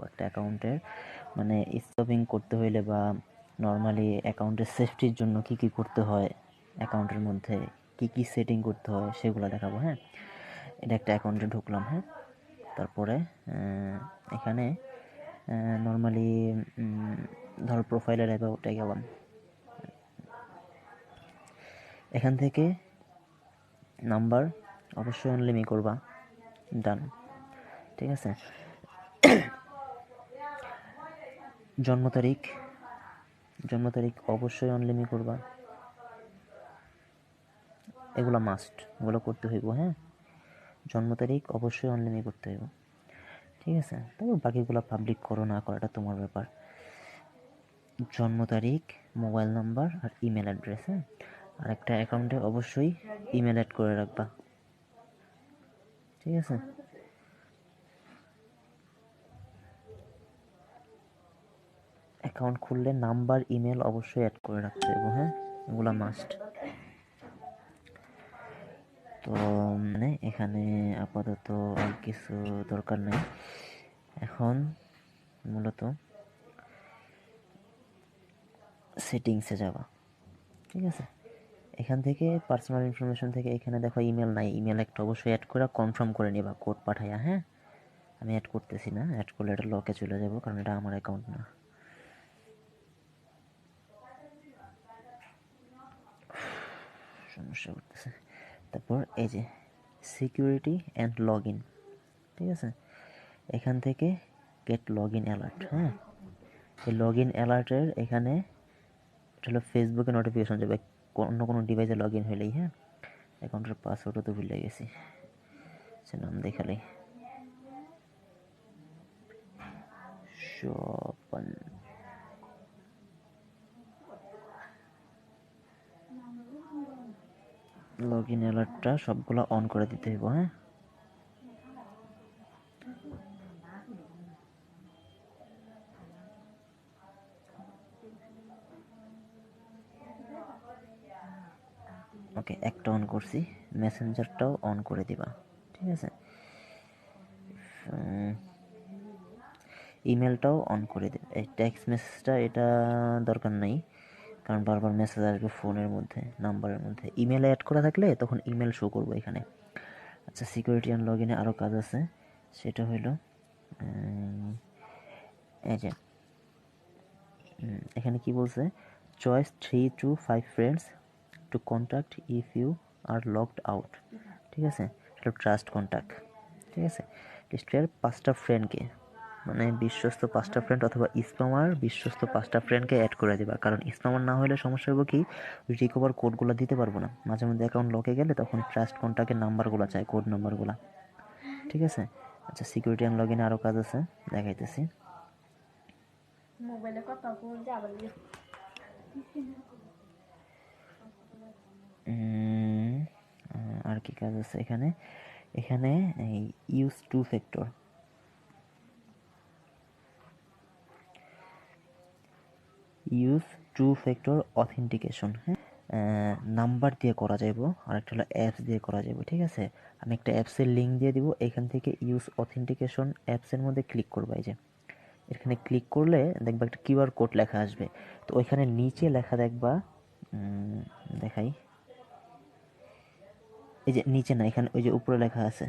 একটা অ্যাকাউন্টের মানে স্টপিং করতে হইলে বা নর্মালি অ্যাকাউন্টের সেফটির জন্য কি কি করতে হয়, অ্যাকাউন্টের মধ্যে কি কি সেটিং করতে হয় সেগুলো দেখাবো। হ্যাঁ, এটা একটা অ্যাকাউন্টে ঢুকলাম। হ্যাঁ, তারপরে এখানে নর্মালি ধর প্রোফাইলের অ্যাবাউটে গেলাম। এখান থেকে নাম্বার অবশ্যই অনলিমি করবা, ডান। ঠিক আছে, জন্ম তারিখ অবশ্যই অনলিমি করবা, এগুলো মাস্ট, এগুলো করতে হইব। হ্যাঁ, জন্ম তারিখ অবশ্যই অনলিমি করতে হইব। ঠিক আছে, তবে বাকিগুলো পাবলিক করো না করো এটা তোমার ব্যাপার। জন্ম তারিখ, মোবাইল নাম্বার আর ইমেল অ্যাড্রেস। হ্যাঁ, আর একটা অ্যাকাউন্টে অবশ্যই ইমেল অ্যাড করে রাখবা। ঠিক আছে, অ্যাকাউন্ট খুললে নাম্বার ইমেল অবশ্যই অ্যাড করে রাখতে হবে। হ্যাঁ, এগুলো মাস্ট। তো মানে এখানে আপাতত আর কিছু দরকার নেই। এখন মূলত সেটিংসে যাবা। ঠিক আছে, এখান থেকে পার্সোনাল ইনফরমেশন থেকে এখানে দেখো ইমেল নাই, ইমেল একটা অবশ্যই অ্যাড করে কনফার্ম করে নিবা কোড পাঠাইয়া। হ্যাঁ, আমি অ্যাড করতেছি না, অ্যাড করলে এটা লকে চলে যাব কারণ এটা আমার অ্যাকাউন্ট না। সমস্যা করতেছে। তারপর এই যে সিকিউরিটি অ্যান্ড লগ ইন। ঠিক আছে, এখান থেকে গেট লগ ইন অ্যালার্ট। হ্যাঁ, এই লগ ইন অ্যালার্টের এখানে এটা হলো ফেসবুকে নোটিফিকেশন যাবে অন্য কোনো ডিভাইসে লগ ইন হইলেই। হ্যাঁ, অ্যাকাউন্টের পাসওয়ার্ডও তো ভুলে গেছি, সে নাম দেখালেই শপন। লগ ইন অ্যালার্টটা সবগুলো অন করে দিতে হইব। হ্যাঁ, ওকে, একটা অন করছি, মেসেঞ্জারটাও অন করে দিবা। ঠিক আছে, ইমেলটাও অন করে দিবা। এই টেক্সট মেসেজটা এটা দরকার নাই, কারণ বারবার মেসেজ আসবে ফোনের মধ্যে, নাম্বারের মধ্যে। ইমেলে অ্যাড করা থাকলে তখন ইমেল শো করবো এখানে। আচ্ছা, সিকিউরিটি অ্যান্ড লগ ইনে আরও কাজ আছে, সেটা হলো এই যে এখানে কি বলছে, choice 3 to 5 friends to contact if you are logged out. ঠিক আছে, এটা ট্রাস্ট কন্ট্যাক্ট। ঠিক আছে, লিস্টের 5টা ফ্রেন্ডকে মানে বিশ্বস্ত 5টা ফ্রেন্ড অথবা স্প্যামার বিশ্বস্ত 5টা ফ্রেন্ডকে অ্যাড করে দেবা। কারণ স্প্যামার না হলে সমস্যা হবে কি, রিকভার কোডগুলো দিতে পারবো না। মাঝে মধ্যে অ্যাকাউন্ট লকে গেলে তখন ট্রাস্ট কন্ট্যাক্টের নাম্বারগুলো চাই, কোড নাম্বারগুলো। ঠিক আছে, আচ্ছা, সিকিউরিটি অ্যান্ড লগ ইনে আরও কাজ আছে, দেখাইতেছি। মোবাইলে কথা বলতে আবার আর কি কাজ আছে এখানে, এখানে এই use to factor, use to factor authentication. হ্যাঁ, নাম্বার দিয়ে করা যাইব, আর একটা হলো অ্যাপস দিয়ে করা যাইব। ঠিক আছে, আমি একটা অ্যাপসের লিঙ্ক দিয়ে দিব, এখান থেকে ইউজ অথেন্টিকেশন অ্যাপসের মধ্যে ক্লিক করবা। এই যে এখানে ক্লিক করলে দেখবা একটা কিউআর কোড লেখা আসবে, তো ওইখানে নিচে লেখা দেখবা, দেখাই, এই যে নিচে না, এখানে ওই যে উপরে লেখা আছে